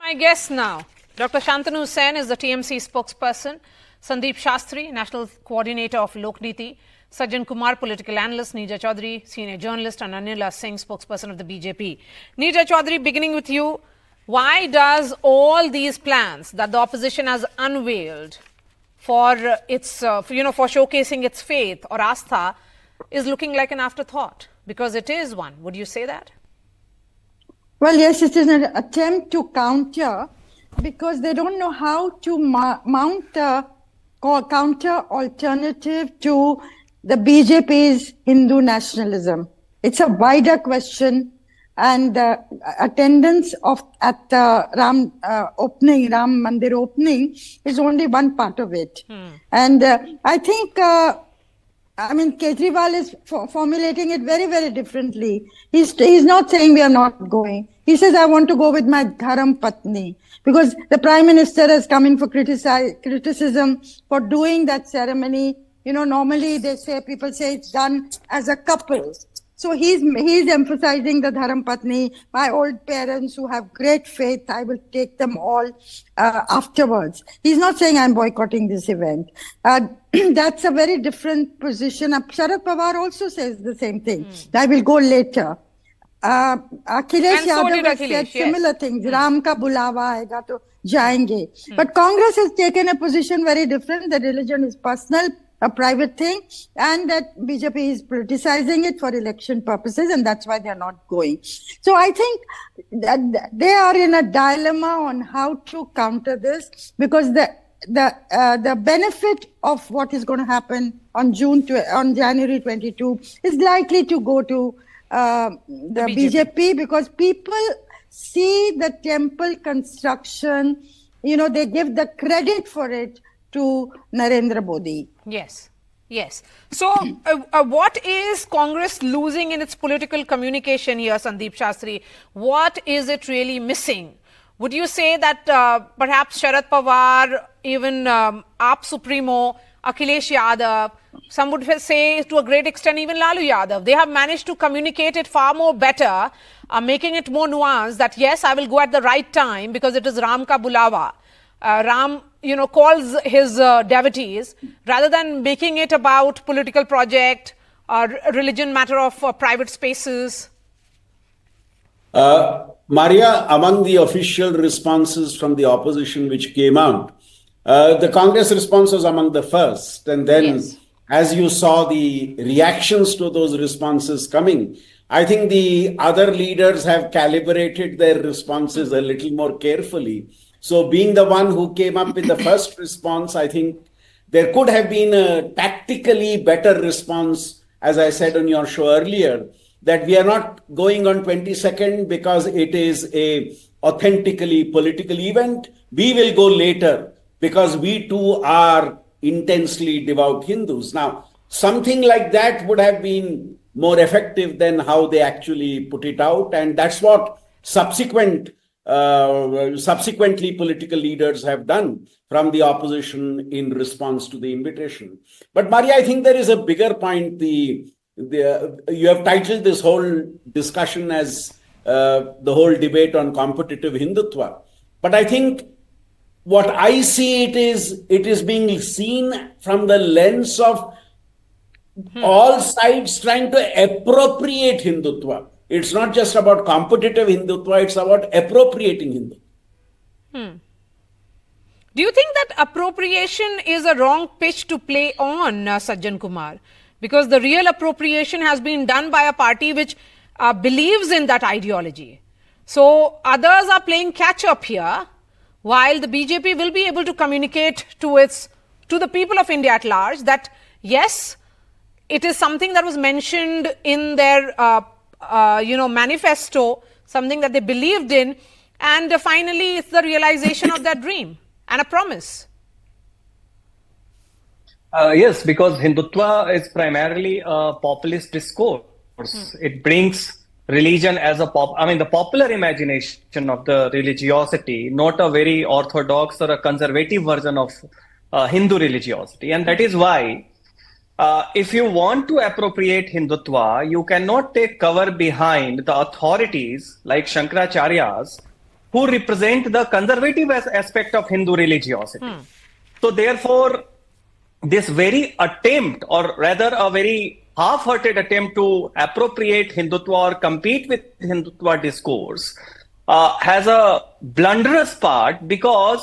My guest now, Dr. Shantanu Sen is the TMC spokesperson, Sandeep Shastri, National Coordinator of Lokniti, Sajjan Kumar, political analyst, Neerja Chaudhary, senior journalist, and Anila Singh, spokesperson of the BJP. Neerja Chaudhary, beginning with you, why does all these plans that the opposition has unveiled for its, for showcasing its faith or astha is looking like an afterthought? Because it is one. Would you say that? Well, yes, it is an attempt to counter because they don't know how to mount a counter alternative to the BJP's Hindu nationalism. It's a wider question, and attendance at the Ram Mandir opening is only one part of it. And I think Kejriwal is formulating it very, very differently. He's not saying we are not going. He says, I want to go with my Dharam Patni, because the Prime Minister has come in for criticism for doing that ceremony. Normally people say it's done as a couple. So he's emphasizing the Dharam Patni. My old parents who have great faith, I will take them all afterwards. He's not saying I'm boycotting this event. That's a very different position. Sharad Pawar also says the same thing. I will go later. Akhilesh Yadav has said similar things. Ram ka bulawa aega to jayenge. But Congress has taken a position very different. That religion is personal, a private thing, and that BJP is politicizing it for election purposes, and that's why they're not going. So I think that they are in a dilemma on how to counter this, because the benefit of what is going to happen on January 22 is likely to go to the BJP, because people see the temple construction, they give the credit for it to Narendra Modi. Yes. So, what is Congress losing in its political communication here, Sandeep Shastri? What is it really missing? Would you say that perhaps Sharad Pawar, even AAP Supremo, Akhilesh Yadav, some would say to a great extent even Lalu Yadav, they have managed to communicate it far more better, making it more nuanced that yes, I will go at the right time because it is Ram ka bulawa. Ram, calls his devotees, rather than making it about political project or religion matter of private spaces. Maria, among the official responses from the opposition which came out, the Congress response was among the first. And then, as you saw the reactions to those responses coming, I think the other leaders have calibrated their responses a little more carefully. So being the one who came up with the first response, I think there could have been a tactically better response, as I said on your show earlier, that we are not going on 22nd because it is a authentically political event. We will go later because we too are intensely devout Hindus. Now, something like that would have been more effective than how they actually put it out. And that's what subsequently political leaders have done from the opposition in response to the invitation. But Maria, I think there is a bigger point. You have titled this whole discussion as the whole debate on competitive Hindutva. But I think what I see it is being seen from the lens of all sides trying to appropriate Hindutva. It's not just about competitive Hindutva, it's about appropriating Hindutva. Do you think that appropriation is a wrong pitch to play on, Sajjan Kumar? Because the real appropriation has been done by a party which believes in that ideology. So others are playing catch up here, while the BJP will be able to communicate to the people of India at large that yes, it is something that was mentioned in their manifesto, something that they believed in, and finally it's the realization of that dream and a promise. Yes, because Hindutva is primarily a populist discourse. It brings religion as the popular imagination of the religiosity, not a very orthodox or a conservative version of Hindu religiosity. And that is why if you want to appropriate Hindutva, you cannot take cover behind the authorities like Shankaracharyas who represent the conservative aspect of Hindu religiosity. So therefore, this very attempt, or rather a very half-hearted attempt to appropriate Hindutva or compete with Hindutva discourse has a blunderous part, because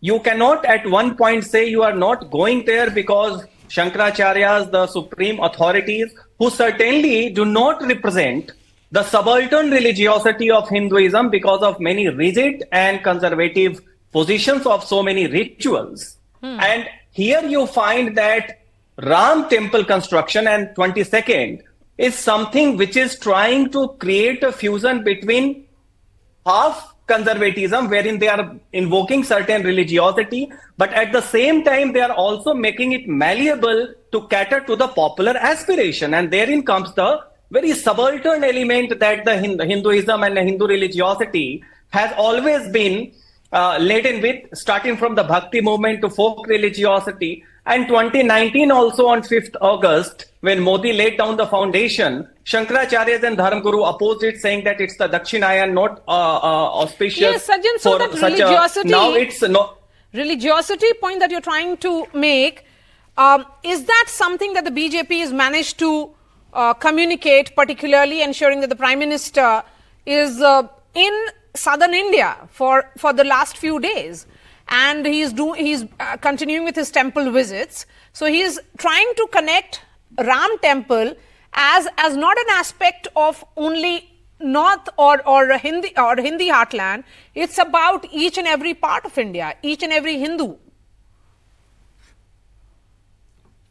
you cannot at one point say you are not going there because Shankaracharyas, the supreme authorities, who certainly do not represent the subaltern religiosity of Hinduism because of many rigid and conservative positions of so many rituals. And here you find that Ram temple construction and 22nd is something which is trying to create a fusion between half conservatism, wherein they are invoking certain religiosity, but at the same time they are also making it malleable to cater to the popular aspiration. And therein comes the very subaltern element that the Hinduism and the Hindu religiosity has always been laden with, starting from the Bhakti movement to folk religiosity. And 2019 also, on 5th August, when Modi laid down the foundation, Shankaracharyas and Dharmguru opposed it, saying that it's the Dakshinayan, not auspicious. Yes, Sajjan, so that such religiosity, now it's no. Religiosity point that you're trying to make, is that something that the BJP has managed to communicate, particularly ensuring that the Prime Minister is in southern India for the last few days, and he's continuing with his temple visits. So he's trying to connect Ram temple as not an aspect of only North or Hindi heartland. It's about each and every part of India, each and every Hindu.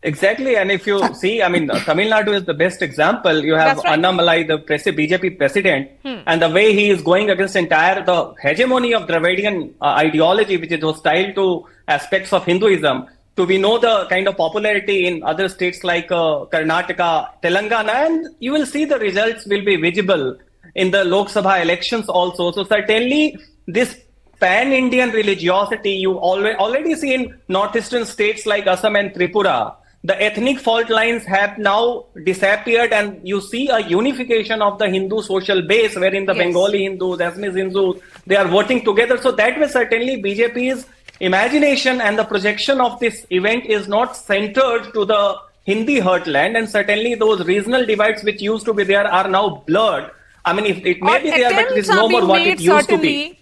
Exactly, and if you see, I mean, Tamil Nadu is the best example. You have That's right. Annamalai, the BJP president, and the way he is going against the hegemony of Dravidian ideology, which is hostile to aspects of Hinduism. So we know the kind of popularity in other states like Karnataka, Telangana, and you will see the results will be visible in the Lok Sabha elections also. So certainly this pan-Indian religiosity you already see in northeastern states like Assam and Tripura. The ethnic fault lines have now disappeared, and you see a unification of the Hindu social base, wherein the Yes. Bengali Hindus, Assamese Hindus, they are voting together. So that way, certainly BJP's imagination and the projection of this event is not centered to the Hindi heartland, and certainly those regional divides which used to be there are now blurred. I mean, it may be there, but it is no more what it used to be.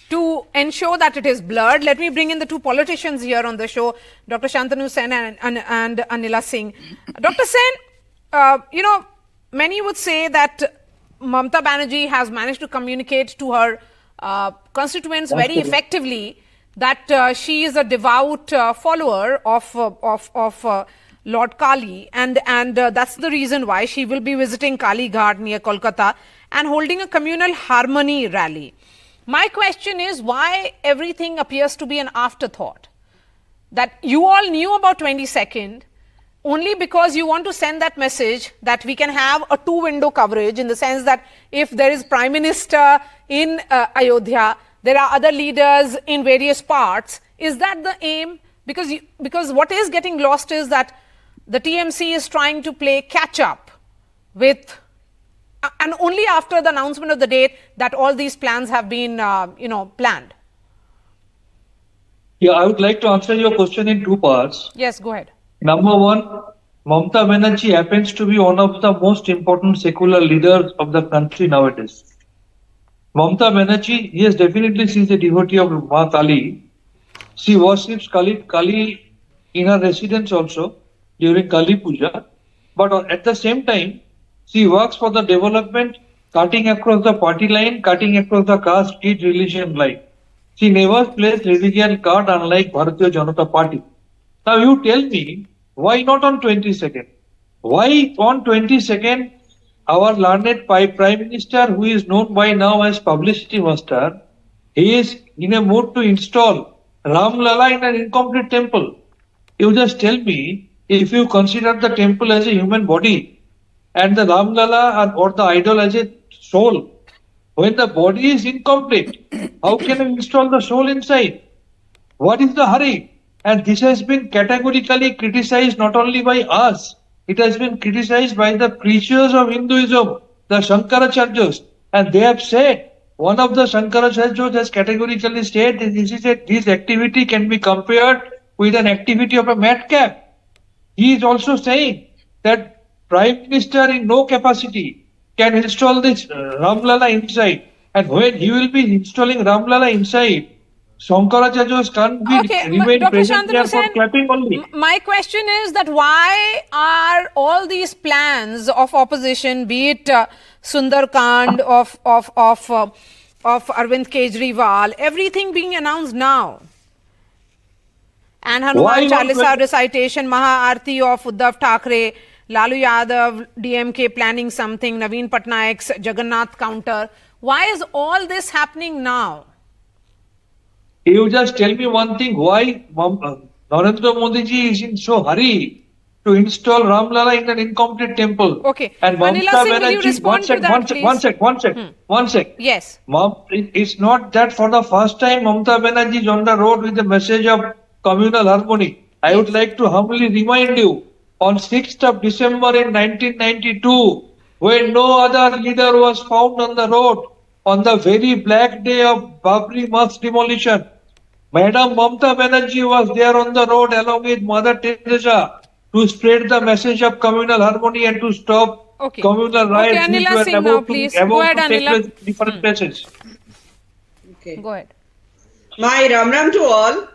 To ensure that it is blurred, let me bring in the two politicians here on the show, Dr. Shantanu Sen and Anila Singh. Dr. Sen, many would say that Mamata Banerjee has managed to communicate to her constituents very effectively that she is a devout follower of Lord Kali, and that's the reason why she will be visiting Kali Ghat near Kolkata and holding a communal harmony rally. My question is, why everything appears to be an afterthought? That you all knew about 22nd only because you want to send that message that we can have a two-window coverage, in the sense that if there is Prime Minister in Ayodhya, there are other leaders in various parts. Is that the aim? Because what is getting lost is that the TMC is trying to play catch-up with, and only after the announcement of the date that all these plans have been, planned. Yeah, I would like to answer your question in two parts. Yes, go ahead. Number one, Mamata Banerjee happens to be one of the most important secular leaders of the country nowadays. Mamata Banerjee, yes, definitely she is a devotee of Ma Kali. She worships Kali in her residence also during Kali Puja. But at the same time, she works for the development, cutting across the party line, cutting across the caste, creed, religion line. She never plays religion card, unlike Bharatiya Janata Party. Now you tell me, why not on 22nd? Why on 22nd, our learned Prime Minister, who is known by now as publicity master, he is in a mood to install Ram Lala in an incomplete temple. You just tell me, if you consider the temple as a human body and the Ram Lala or the idol as a soul, when the body is incomplete, how can you install the soul inside? What is the hurry? And this has been categorically criticized not only by us, it has been criticized by the preachers of Hinduism, the Shankaracharyas, and they have said one of the Shankaracharya has categorically stated this activity can be compared with an activity of a madcap. He is also saying that Prime Minister in no capacity can install this Ramlala inside. And when he will be installing Ramlala inside, Shankaracharya can't be Okay, remain Dr. present there Shantanu for Sen, clapping only. my question is that why are all these plans of opposition, be it Sundarkand of Arvind Kejriwal, everything being announced now? And Why Hanuman not Chalisa when- recitation, Maha Aarti of Uddhav Thackeray, Lalu Yadav, DMK planning something, Naveen Patnaik's Jagannath counter. Why is all this happening now? You just tell me one thing, why Narendra Modi ji is in so hurry to install Ramlala in an incomplete temple? Okay. And Anila Mamata Singh, will you Banerjee, respond to that, please? one sec. Yes. It's not that for the first time Mamata Banerjee is on the road with the message of communal harmony. I would like to humbly remind you, on 6th of December in 1992, when no other leader was found on the road, on the very black day of Babri Masjid demolition, Madam Mamata Banerjee was there on the road along with Mother Teresa to spread the message of communal harmony and to stop communal riots which Anila were Singh now, about please. to, Go about ahead, to take Anila. place in different places. Okay. Go ahead. My Ram Ram to all.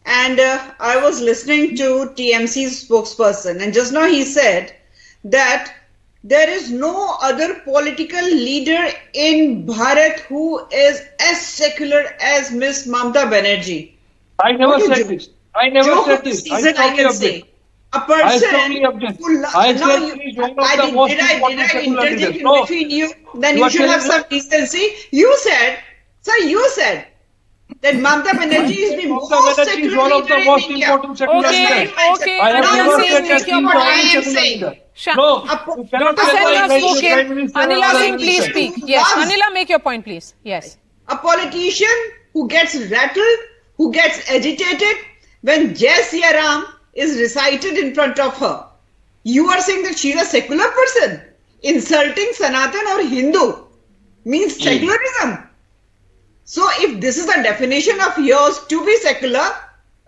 And I was listening to TMC's spokesperson, and just now he said that there is no other political leader in Bharat who is as secular as Miss Mamata Banerjee. I never What said you this. I never joke said of the this. season, I strongly can object. say. A I person strongly object. who I now said you, he is one of I the did, most did I important secular interject leaders. in No. between you? Then You you are should have telling some decency. You said, sir, you said that Mamata Banerjee is the most Mamata Banerjee is secular one of leader the in most India. important secular Just like leaders. you mentioned. Okay, I have Now Anila never you Singh, said that make he your is the what point. I only am secular saying. leader. Sha- No, you cannot Dr. say Sen, you that have like the spoken. Prime Minister or Anila other Singh, please minister. speak. Yes, Loves- Anila, make your point, please. Yes. A politician who gets rattled, who gets agitated when Jai Siya Ram is recited in front of her. You are saying that she's a secular person. Insulting Sanatan or Hindu means secularism. So if this is the definition of yours to be secular,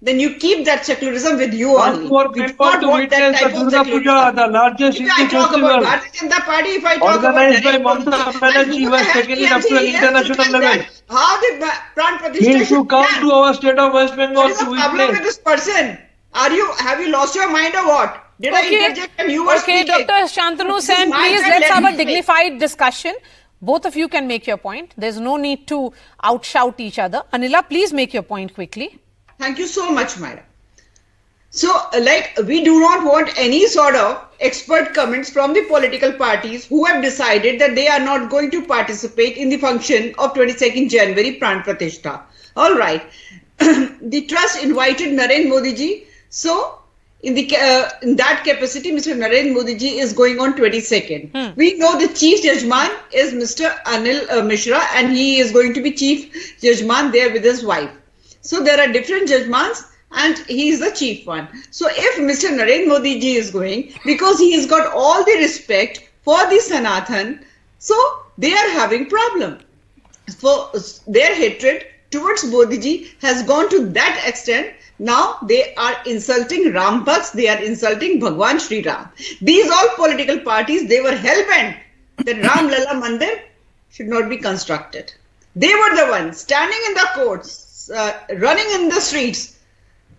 then you keep that secularism with you Come only. to our We do temple not to want that witness the type of Durga Puja, secularism. the largest If I Hindu talk about festival Bharatiya Janata Party, if I talk about organized by Narendra Modi, Mamata and Banerjee, who was the hell taken it up to an TMC is to international tell level. that how the Pran He Pratishtha should should come plan. to our state of West Bengal What is to the problem with witness. this person? Have you lost your mind or what? Did I interject and you were Okay, speaking? Dr. Shantanu This is Sen, my please time, let's let have me a speak. dignified discussion. Both of you can make your point. There's no need to outshout each other. Anila, please make your point quickly. Thank you so much, madam. So, we do not want any sort of expert comments from the political parties who have decided that they are not going to participate in the function of 22nd January Pran Pratishtha. All right. The trust invited Narendra Modi ji. So, in that capacity, Mr. Narendra Modi ji is going on 22nd. We know the chief judgeman is Mr. Anil Mishra, and he is going to be chief judgeman there with his wife. So there are different judgmans, and he is the chief one. So if Mr. Narendra Modi ji is going, because he has got all the respect for the Sanatan, so they are having problem. For their hatred towards Modi ji has gone to that extent. Now they are insulting Ram Bhakts, they are insulting Bhagwan Shri Ram. These all political parties, they were hell-bent that Ram Lalla Mandir should not be constructed. They were the ones standing in the courts, running in the streets,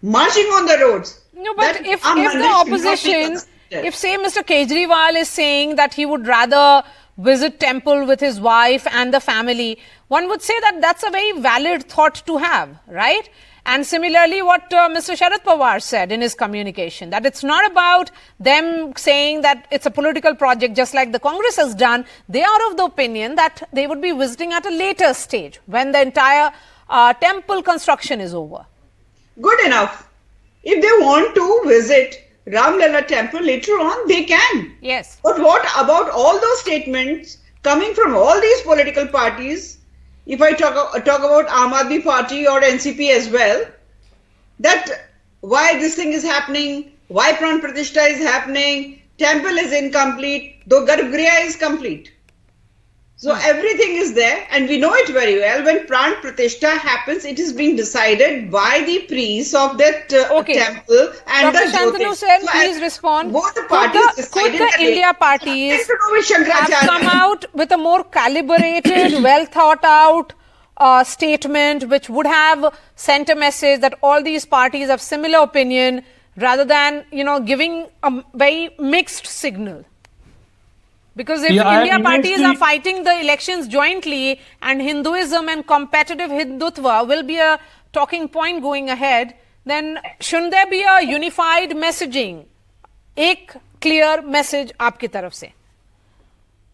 marching on the roads. No, but that if Ram the Mandir should not be opposition, constructed. if say Mr. Kejriwal is saying that he would rather visit temple with his wife and the family, one would say that that's a very valid thought to have, right? And similarly, what Mr. Sharad Pawar said in his communication, that it's not about them saying that it's a political project just like the Congress has done. They are of the opinion that they would be visiting at a later stage when the entire temple construction is over. Good enough. If they want to visit Ram Lalla temple later on, they can. Yes. But what about all those statements coming from all these political parties? If I talk about Aam Aadmi Party or NCP as well, that why this thing is happening, why Pran Pratishtha is happening, temple is incomplete, though Garbhagriha is complete. So everything is there, and we know it very well. When Pran Pratishtha happens, it is being decided by the priests of that temple and Dr. the Shantanu Jyotish. Sen, So please respond. both the parties Could decided the that India they- parties Nothing to do with have Shankaracharya. come out with a more calibrated, well thought out statement which would have sent a message that all these parties have similar opinion rather than, giving a very mixed signal? Because if Yeah, I am India parties are immensely- fighting the elections jointly and Hinduism and competitive Hindutva will be a talking point going ahead, then shouldn't there be a unified messaging? एक clear message आपकी तरफ से.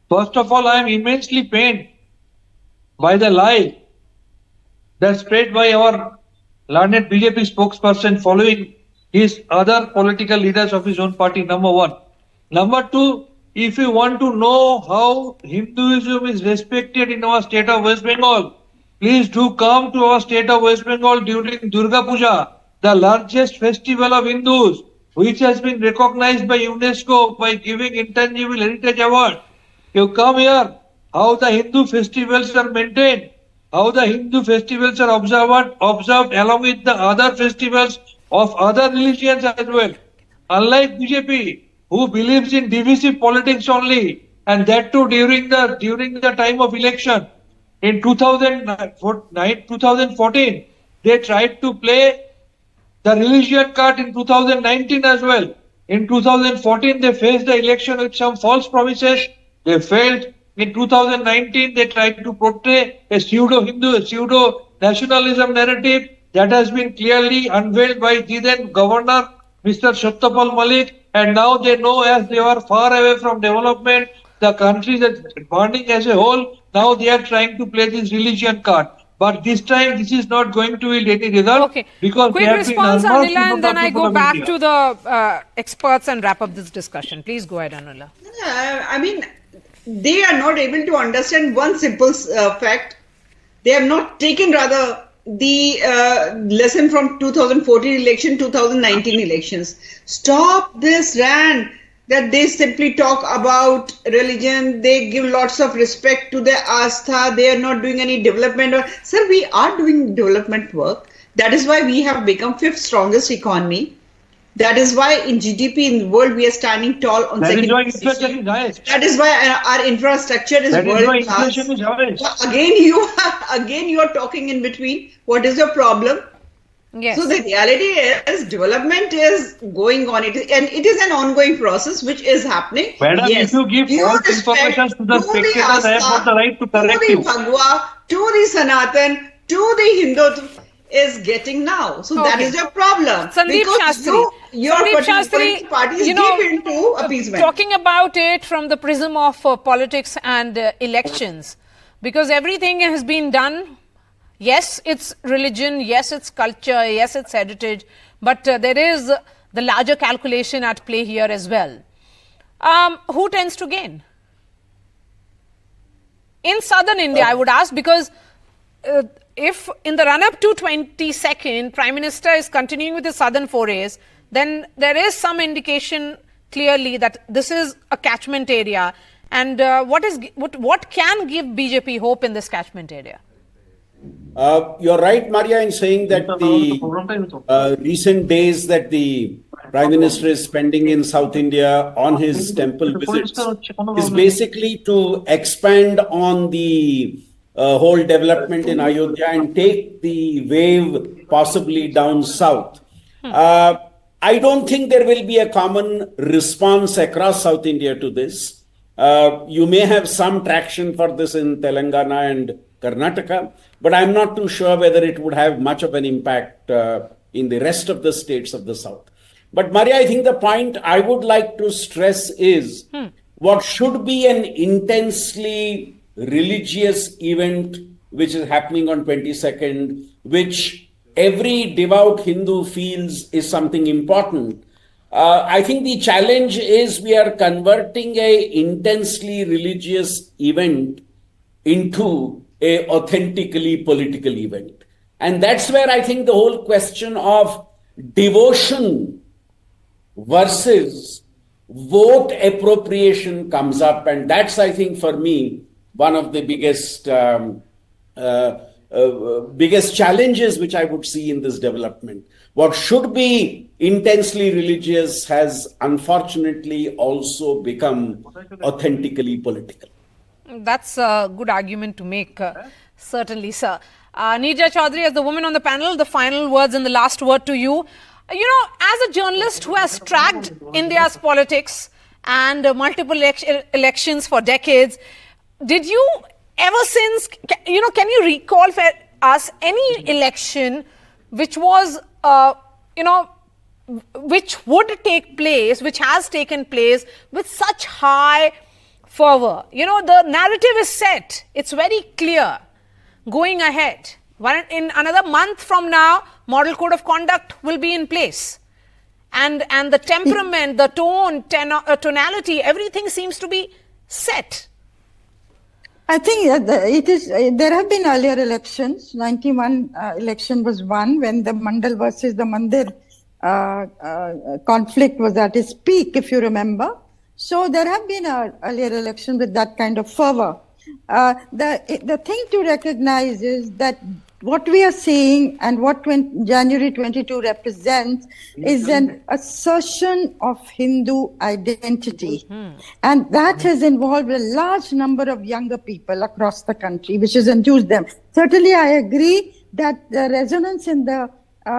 First of all, I am immensely pained by the lie that's spread by our learned BJP spokesperson following his other political leaders of his own party, number one. Number two, if you want to know how Hinduism is respected in our state of West Bengal, please do come to our state of West Bengal during Durga Puja, the largest festival of Hindus, which has been recognized by UNESCO by giving Intangible Heritage Award. You come here, how the Hindu festivals are maintained, how the Hindu festivals are observed along with the other festivals of other religions as well. Unlike BJP, who believes in divisive politics only, and that too during the time of election. In 2014, they tried to play the religion card in 2019 as well. In 2014, they faced the election with some false promises. They failed. In 2019, they tried to portray a pseudo-Hindu, a pseudo-nationalism narrative that has been clearly unveiled by the then governor, Mr. Satyapal Malik. And now they know, as they are far away from development, the country is burning as a whole. Now they are trying to play this religion card. But this time, this is not going to yield any result. Okay. Because Quick they have been response, unmasked Anila, in and then front of I people go of back India. to the experts and wrap up this discussion. Please go ahead, Anila. I mean, they are not able to understand one simple fact. They have not taken rather the lesson from 2014 election, 2019 elections. Stop this rant that they simply talk about religion. They give lots of respect to their astha. They are not doing any development. Sir, we are doing development work. That is why we have become fifth strongest economy. That is why in GDP in the world we are standing tall on That second is why position. inflation is highest. That is why our infrastructure is That is world why class. inflation is highest. Again you are talking in between. What is your problem? Yes. So the reality is development is going on. It is an ongoing process which is happening. Madam, yes. if you give Due false respect information to the spectators, I have got the right to correct to you. the Bhagwa, to the Sanatan, to the Hindu is getting now. So that Okay. is your problem. Sandeep Because Shastri, your Sandeep political Shastri, parties you know, give into appeasement. talking about it from the prism of politics and elections, because everything has been done. Yes, it's religion. Yes, it's culture. Yes, it's heritage. But there is the larger calculation at play here as well. Who tends to gain? In southern India, I would ask, because if in the run-up to 22nd, Prime Minister is continuing with his southern forays, then there is some indication clearly that this is a catchment area. And what can give BJP hope in this catchment area? You're right, Maria, in saying that the recent days that the Prime Minister is spending in South India on his temple visits is basically to expand on the whole development in Ayodhya and take the wave possibly down south. I don't think there will be a common response across South India to this. You may have some traction for this in Telangana and Karnataka, but I'm not too sure whether it would have much of an impact in the rest of the states of the south. But Maria, I think the point I would like to stress is what should be an intensely religious event which is happening on 22nd, which every devout Hindu feels is something important. I think the challenge is we are converting a intensely religious event into a authentically political event. And that's where I think the whole question of devotion versus vote appropriation comes up. And that's, I think, for me, one of the biggest challenges which I would see in this development. What should be intensely religious has unfortunately also become authentically political. That's a good argument to make, certainly, sir. Neerja Chaudhary, as the woman on the panel, the final words and the last word to you. You know, as a journalist who has tracked India's politics and multiple elections for decades, did you ever since, can you recall for us any election which was, which would take place, which has taken place with such high fervor? You know, the narrative is set. It's very clear going ahead. In another month from now, model code of conduct will be in place. And the temperament, the tone, tonality, everything seems to be set. I think it is. There have been earlier elections. 91 election was one when the Mandal versus the Mandir conflict was at its peak, if you remember. So there have been earlier elections with that kind of fervor. The thing to recognize is that what we are seeing and what January 22 represents is an assertion of Hindu identity. And that has involved a large number of younger people across the country, which has enthused them. Certainly, I agree that the resonance in the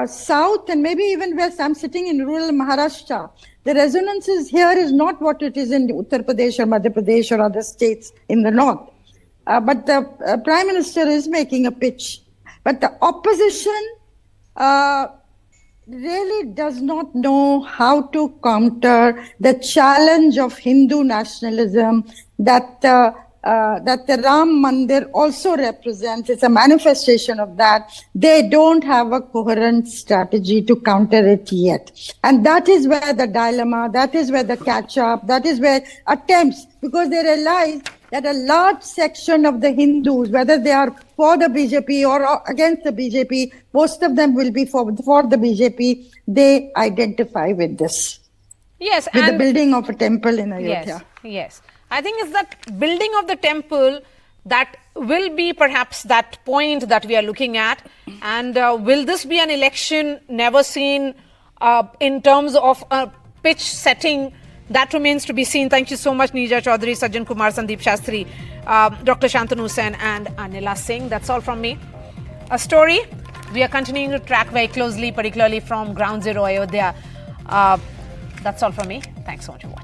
south and maybe even west, I'm sitting in rural Maharashtra, the resonance here is not what it is in Uttar Pradesh or Madhya Pradesh or other states in the north. But the Prime Minister is making a pitch. But the opposition really does not know how to counter the challenge of Hindu nationalism that the Ram Mandir also represents. It's a manifestation of that. They don't have a coherent strategy to counter it yet. And that is where the dilemma, that is where the catch-up, that is where attempts, because they realize that a large section of the Hindus, whether they are for the BJP or against the BJP, most of them will be for the BJP. They identify with this. Yes, with the building of a temple in Ayodhya. Yes, yes. I think it's that building of the temple that will be perhaps that point that we are looking at. And will this be an election never seen in terms of pitch setting? That remains to be seen. Thank you so much, Neerja Chaudhary, Sajjan Kumar, Sandeep Shastri, Dr. Shantanu Sen and Anila Singh. That's all from me. A story we are continuing to track very closely, particularly from Ground Zero Ayodhya. That's all from me. Thanks so much for watching.